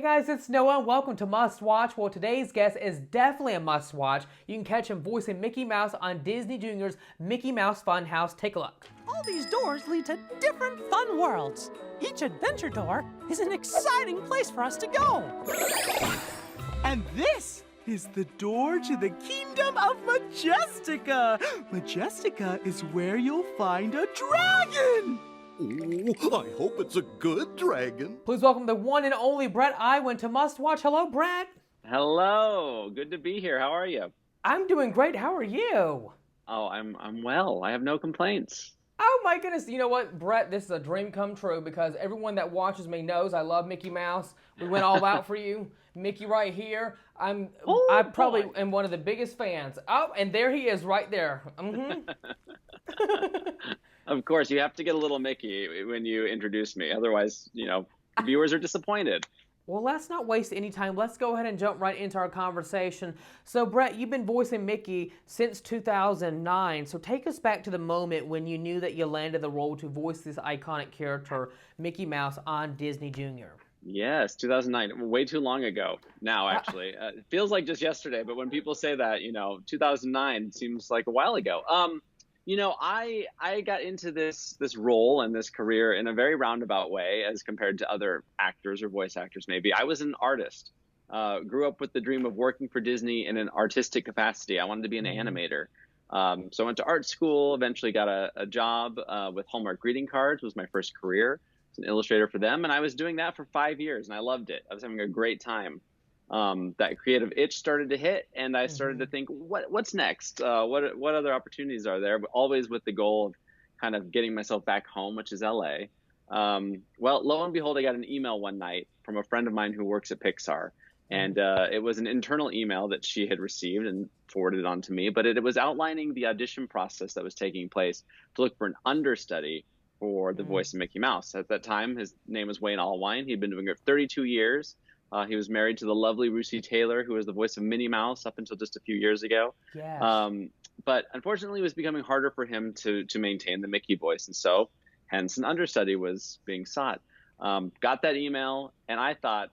guys, it's Noah and welcome to Must Watch. Well, today's guest is definitely a must watch. You can catch him voicing Mickey Mouse on Disney Junior's Mickey Mouse Funhouse. Take a look. All these doors lead to different fun worlds. Each adventure door is an exciting place for us to go. And this is the door to the Kingdom of Majestica. Majestica is where you'll find a dragon. Oh, I hope it's a good dragon. Please welcome the one and only Bret Iwan to Must Watch. Hello, Bret. Hello, good to be here. How are you? I'm doing great. How are you? Oh, I'm well. I have no complaints. Oh my goodness, you know what, Bret, this is a dream come true because everyone that watches me knows I love Mickey Mouse. We went all out for you. Mickey right here. I probably am one of the biggest fans. Oh, and there he is right there. Of course, you have to get a little Mickey when you introduce me. Otherwise, viewers are disappointed. Well, let's not waste any time. Let's go ahead and jump right into our conversation. So, Bret, you've been voicing Mickey since 2009. So take us back to the moment when you knew that you landed the role to voice this iconic character, Mickey Mouse, on Disney Junior. Yes, 2009. Way too long ago now, actually. It feels like just yesterday, but when people say that, 2009 seems like a while ago. I got into this role and this career in a very roundabout way as compared to other actors or voice actors maybe. I was an artist. Grew up with the dream of working for Disney in an artistic capacity. I wanted to be an animator. So I went to art school, eventually got a job with Hallmark Greeting Cards, was my first career. I was an illustrator for them, and I was doing that for 5 years, and I loved it. I was having a great time. That creative itch started to hit, and I started to think, what's next? What other opportunities are there? But always with the goal of kind of getting myself back home, which is LA. Well, lo and behold, I got an email one night from a friend of mine who works at Pixar, and it was an internal email that she had received and forwarded it on to me. But it was outlining the audition process that was taking place to look for an understudy for the voice of Mickey Mouse. At that time, his name was Wayne Allwine. He'd been doing it for 32 years. He was married to the lovely Lucy Taylor, who was the voice of Minnie Mouse up until just a few years ago. Yes. But unfortunately, it was becoming harder for him to maintain the Mickey voice. And so, hence, an understudy was being sought. Got that email, and I thought,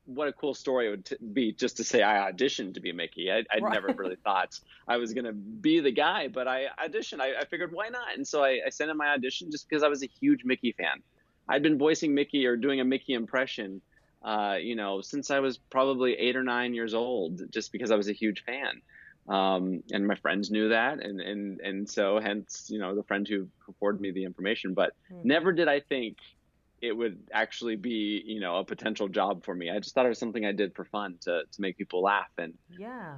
what a cool story it would be just to say I auditioned to be Mickey. I'd never really thought I was going to be the guy, but I auditioned. I figured, why not? And so I sent in my audition just because I was a huge Mickey fan. I'd been voicing Mickey or doing a Mickey impression since I was probably 8 or 9 years old, just because I was a huge fan. And my friends knew that. And so hence, the friend who forwarded me the information, but never did I think it would actually be, a potential job for me. I just thought it was something I did for fun to make people laugh. And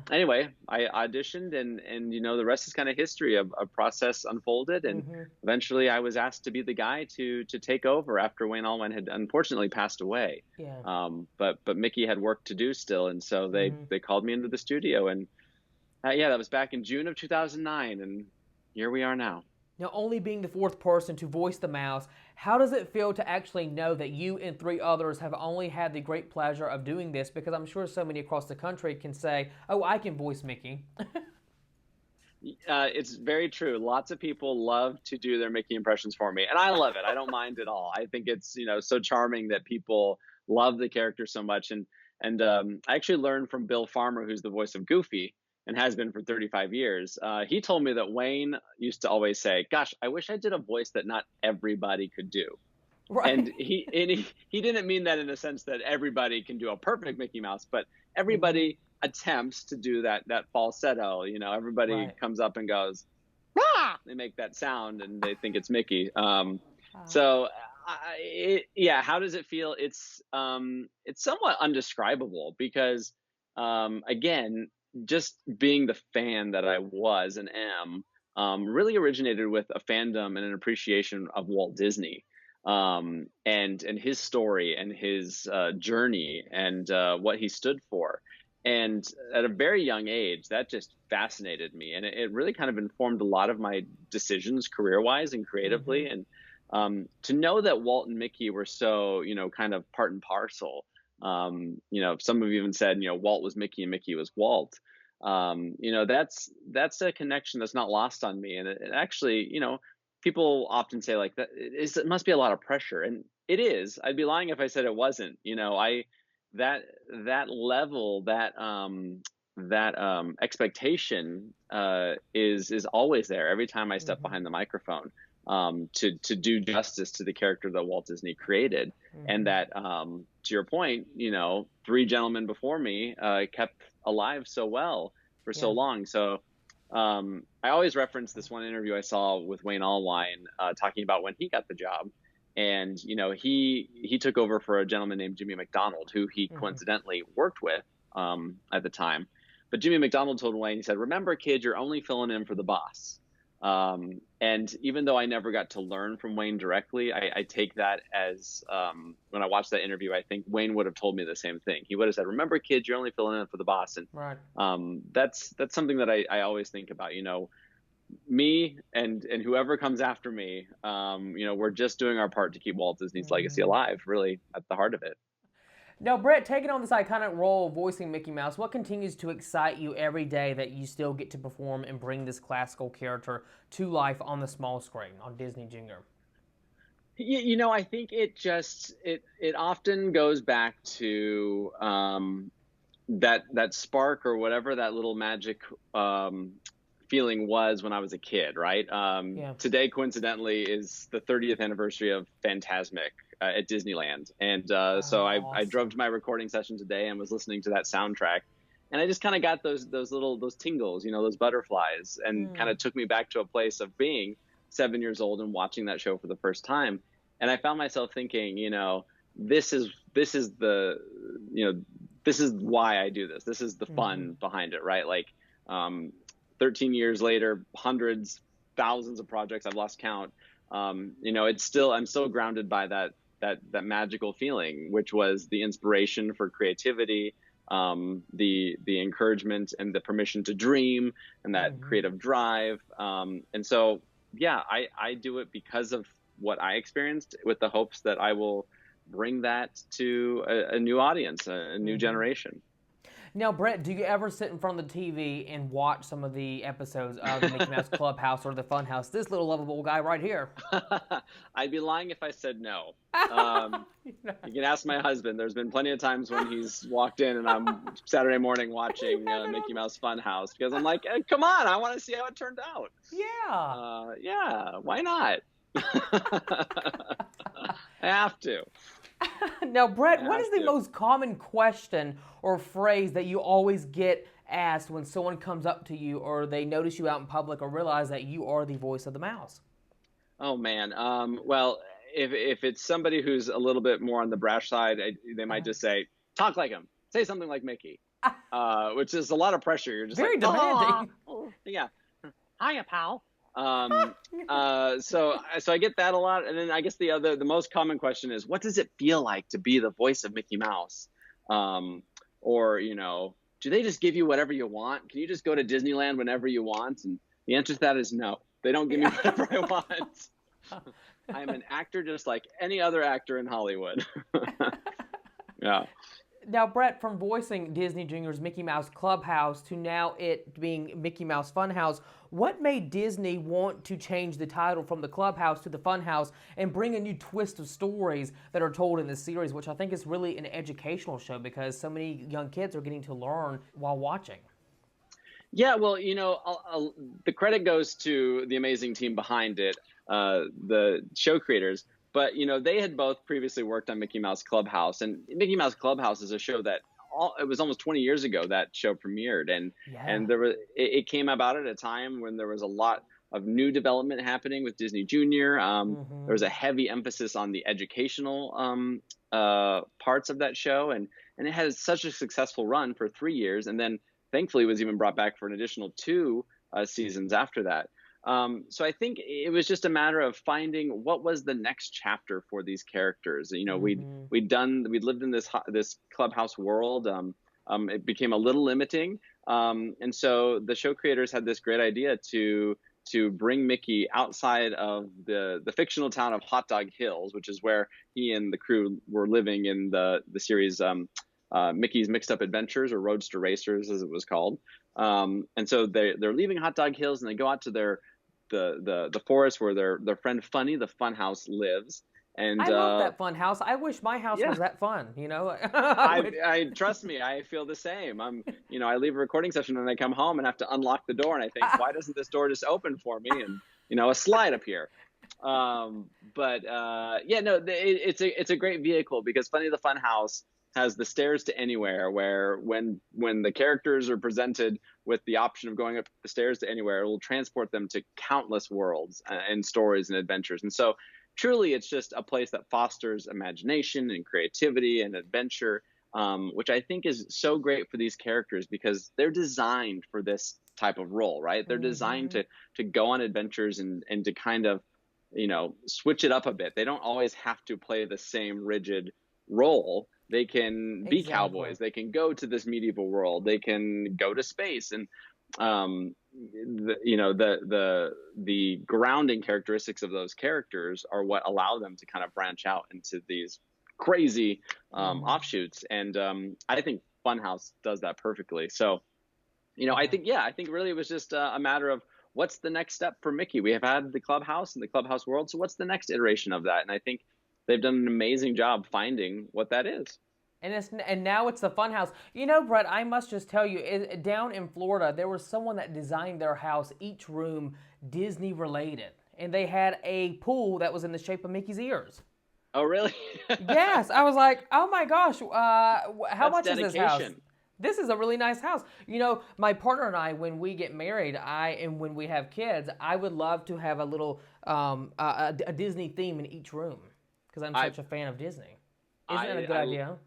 anyway, I auditioned and the rest is kind of history. A process unfolded, and eventually I was asked to be the guy to take over after Wayne Allwine had unfortunately passed away. But Mickey had work to do still. And so they called me into the studio, and that was back in June of 2009. And here we are now. Now, only being the fourth person to voice the mouse, how does it feel to actually know that you and 3 others have only had the great pleasure of doing this? Because I'm sure so many across the country can say, oh, I can voice Mickey. It's very true. Lots of people love to do their Mickey impressions for me, and I love it. I don't mind at all. I think it's so charming that people love the character so much. And I actually learned from Bill Farmer, who's the voice of Goofy, and has been for 35 years. He told me that Wayne used to always say, gosh, I wish I did a voice that not everybody could do. Right. And he didn't mean that in the sense that everybody can do a perfect Mickey Mouse, but everybody attempts to do that falsetto. Everybody comes up and goes, ah! They make that sound and they think it's Mickey. So how does it feel? It's somewhat undescribable because, again, just being the fan that I was and am, really originated with a fandom and an appreciation of Walt Disney, and his story and his journey and what he stood for. And at a very young age, that just fascinated me, and it really kind of informed a lot of my decisions career-wise and creatively. And to know that Walt and Mickey were so, kind of part and parcel. Some have even said, Walt was Mickey and Mickey was Walt. That's a connection that's not lost on me. And it actually, people often say like that, it must be a lot of pressure. And it is. I'd be lying if I said it wasn't. that level, that expectation is always there every time I step behind the microphone, to do justice to the character that Walt Disney created. And that, to your point, three gentlemen before me kept alive so well for so long. So I always reference this one interview I saw with Wayne Allwine, talking about when he got the job. And he took over for a gentleman named Jimmy McDonald, who he coincidentally worked with at the time. But Jimmy McDonald told Wayne, he said, "Remember, kid, you're only filling in for the boss." And even though I never got to learn from Wayne directly, I take that as, when I watched that interview, I think Wayne would have told me the same thing. He would have said, "Remember, kid, you're only filling in for the boss." And that's something that I always think about. Me and whoever comes after me, we're just doing our part to keep Walt Disney's legacy alive, really at the heart of it. Now, Bret, taking on this iconic role of voicing Mickey Mouse, what continues to excite you every day that you still get to perform and bring this classical character to life on the small screen on Disney Junior? I think it often goes back to that spark, or whatever that little magic feeling was when I was a kid, right? Today, coincidentally, is the 30th anniversary of Fantasmic at Disneyland. And so I drove to my recording session today and was listening to that soundtrack. And I just kind of got those tingles, those butterflies, and kind of took me back to a place of being 7 years old and watching that show for the first time. And I found myself thinking, this is why I do this. This is the fun behind it, right? Like, 13 years later, hundreds, thousands of projects, I've lost count. It's still, I'm so grounded by that magical feeling, which was the inspiration for creativity, the encouragement and the permission to dream, and that creative drive. And so, yeah, I do it because of what I experienced, with the hopes that I will bring that to a new audience, a new generation. Now, Bret, do you ever sit in front of the TV and watch some of the episodes of the Mickey Mouse Clubhouse or the Funhouse? This little lovable guy right here. I'd be lying if I said no. You can ask my husband. There's been plenty of times when he's walked in and I'm Saturday morning watching Mickey Mouse Funhouse, because I'm like, come on, I want to see how it turned out. Yeah, why not? I have to. Now, Bret, what is the most common question or phrase that you always get asked when someone comes up to you, or they notice you out in public, or realize that you are the voice of the mouse? Oh, man. Well, if it's somebody who's a little bit more on the brash side, they might just say, "Talk like him. Say something like Mickey," which is a lot of pressure. You're just very demanding. Yeah. Hiya, pal. So I get that a lot. And then I guess the most common question is, what does it feel like to be the voice of Mickey Mouse? Or, do they just give you whatever you want? Can you just go to Disneyland whenever you want? And the answer to that is no. They don't give me whatever I want. I'm an actor just like any other actor in Hollywood. Yeah. Now, Bret, from voicing Disney Junior's Mickey Mouse Clubhouse to now it being Mickey Mouse Funhouse, what made Disney want to change the title from the Clubhouse to the Funhouse and bring a new twist of stories that are told in this series, which I think is really an educational show because so many young kids are getting to learn while watching? Yeah, well, the credit goes to the amazing team behind it, the show creators. But, they had both previously worked on Mickey Mouse Clubhouse, and Mickey Mouse Clubhouse is a show that it was almost 20 years ago that show premiered. And it came about at a time when there was a lot of new development happening with Disney Junior. There was a heavy emphasis on the educational parts of that show. And it had such a successful run for 3 years. And then thankfully was even brought back for an additional 2 seasons after that. So I think it was just a matter of finding what was the next chapter for these characters. We'd lived in this Clubhouse world. It became a little limiting. And so the show creators had this great idea to bring Mickey outside of the fictional town of Hot Dog Hills, which is where he and the crew were living in the series Mickey's Mixed Up Adventures, or Roadster Racers as it was called. And so they're leaving Hot Dog Hills and they go out to the forest where their friend Funny, the Funhouse, lives. And I love that fun house. I wish my house yeah. was that fun, you know? I trust me, I feel the same. I leave a recording session and I come home and have to unlock the door, and I think, why doesn't this door just open for me? And a slide appear. It's a great vehicle, because Funny the Fun House has the Stairs to Anywhere, where when the characters are presented with the option of going up the stairs to anywhere, it will transport them to countless worlds and stories and adventures. And so truly, it's just a place that fosters imagination and creativity and adventure, which I think is so great for these characters, because they're designed for this type of role, right? They're designed to go on adventures and to kind of, switch it up a bit. They don't always have to play the same rigid role. They can be cowboys. They can go to this medieval world. They can go to space. And the grounding characteristics of those characters are what allow them to kind of branch out into these crazy offshoots. And I think Funhouse does that perfectly. So, I think really it was just a matter of, what's the next step for Mickey? We have had the Clubhouse and the Clubhouse world. So what's the next iteration of that? And I think they've done an amazing job finding what that is. And now it's the Funhouse. Bret, I must just tell you, down in Florida, there was someone that designed their house, each room Disney related. And they had a pool that was in the shape of Mickey's ears. Oh, really? Yes. I was like, oh my gosh, how That's much dedication. is this house? This is a really nice house. My partner and I, when we get married, and when we have kids, I would love to have a little a Disney theme in each room, because I'm such a fan of Disney. Isn't that a good idea?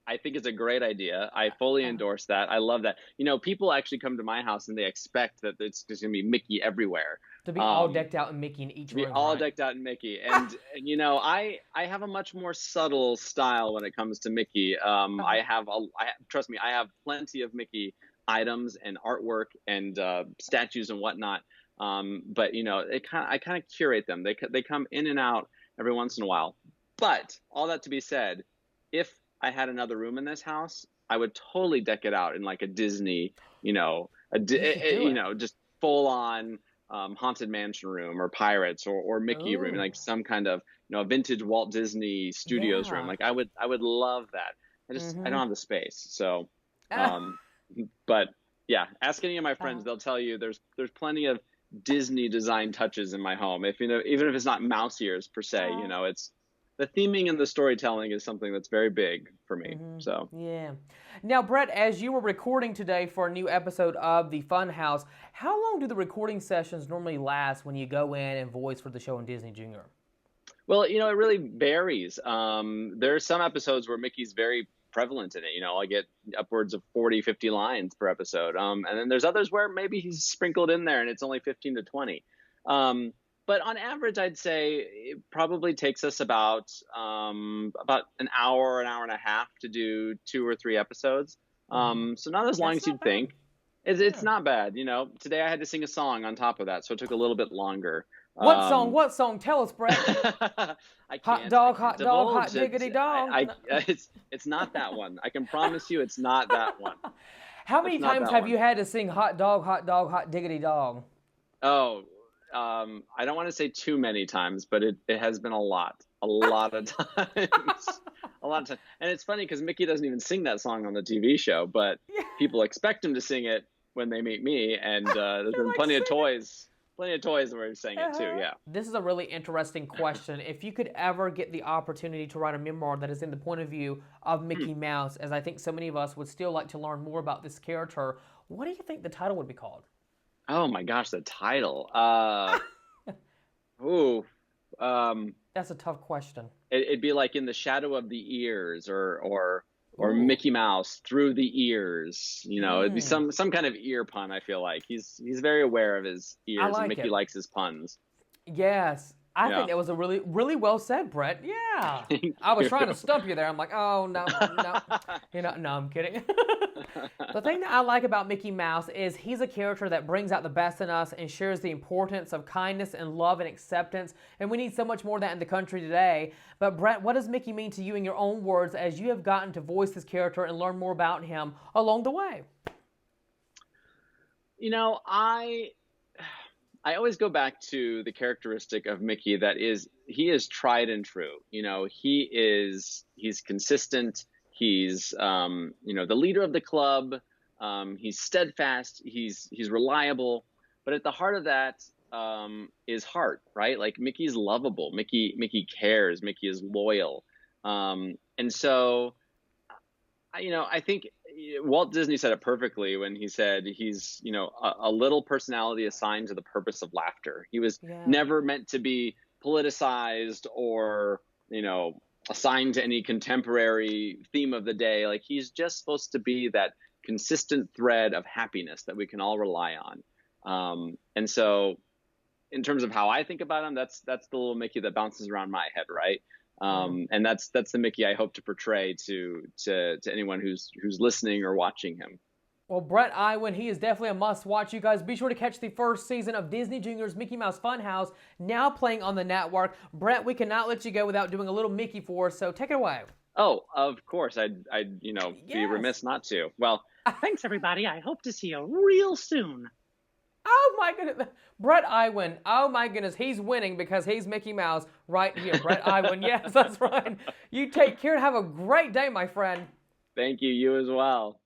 I think it's a great idea. I fully endorse that. I love that. people actually come to my house and they expect that it's just going to be Mickey everywhere. To be all decked out in Mickey in each room. To be all decked out in Mickey. And I have a much more subtle style when it comes to Mickey. Trust me, I have plenty of Mickey items and artwork and statues and whatnot. But I kind of curate them. They come in and out every once in a while. But all that to be said, if I had another room in this house, I would totally deck it out in like a Disney, just full on Haunted Mansion room, or Pirates, or Mickey room, like some kind of a vintage Walt Disney Studios room. Like I would love that. I don't have the space. So, but yeah, ask any of my friends, they'll tell you there's plenty of Disney design touches in my home. Even if it's not mouse ears per se, it's the theming and the storytelling is something that's very big for me. So yeah. Now, Bret, as you were recording today for a new episode of the Funhouse, how long do the recording sessions normally last when you go in and voice for the show on Disney Junior? Well, it really varies. There are some episodes where Mickey's very prevalent in it. I get upwards of 40, 50 lines per episode. And then there's others where maybe he's sprinkled in there and it's only 15 to 20. But on average, I'd say it probably takes us about an hour and a half to do 2 or 3 episodes. So not as long as you'd think. It's not bad. Today I had to sing a song on top of that, so it took a little bit longer. What song? What song? Tell us, Bret. Hot dog, hot diggity dog. It's not that one. I can promise you it's not that one. How many times have you had to sing hot dog, hot diggity dog? Oh, I don't want to say too many times, but it has been a lot of times. A lot of times. And it's funny because Mickey doesn't even sing that song on the TV show, but people expect him to sing it when they meet me. And there's been plenty of toys where he's sang it too, yeah. This is a really interesting question. If you could ever get the opportunity to write a memoir that is in the point of view of Mickey Mouse, as I think so many of us would still like to learn more about this character, what do you think the title would be called? Oh my gosh, the title. That's a tough question. It'd be like In the Shadow of the Ears, or Mickey Mouse Through the Ears. It'd be some kind of ear pun. I feel like he's very aware of his ears, and Mickey likes his puns. Yes. I think that was a really, really well said, Bret. Yeah. I was trying to stump you there. I'm like, oh, no. No, I'm kidding. The thing that I like about Mickey Mouse is he's a character that brings out the best in us and shares the importance of kindness and love and acceptance. And we need so much more of that in the country today. But Bret, what does Mickey mean to you in your own words as you have gotten to voice this character and learn more about him I always go back to the characteristic of Mickey that he is tried and true. He's consistent. He's the leader of the club. He's steadfast. He's reliable. But at the heart of that is heart, right? Like Mickey's lovable. Mickey cares. Mickey is loyal. And so, I think Walt Disney said it perfectly when he said he's, a little personality assigned to the purpose of laughter. He was never meant to be politicized or, assigned to any contemporary theme of the day. Like he's just supposed to be that consistent thread of happiness that we can all rely on. And so in terms of how I think about him, that's the little Mickey that bounces around my head, right? And that's the Mickey I hope to portray to anyone who's listening or watching him. Well, Bret Iwan, he is definitely a must-watch. You guys be sure to catch the first season of Disney Junior's Mickey Mouse Funhouse, now playing on the network. Bret, we cannot let you go without doing a little Mickey for us, so take it away. Oh, of course. I'd be remiss not to. Well, thanks, everybody. I hope to see you real soon. Oh, my goodness. Bret Iwan. Oh, my goodness. He's winning because he's Mickey Mouse right here. Bret Iwan. Yes, that's right. You take care and have a great day, my friend. Thank you. You as well.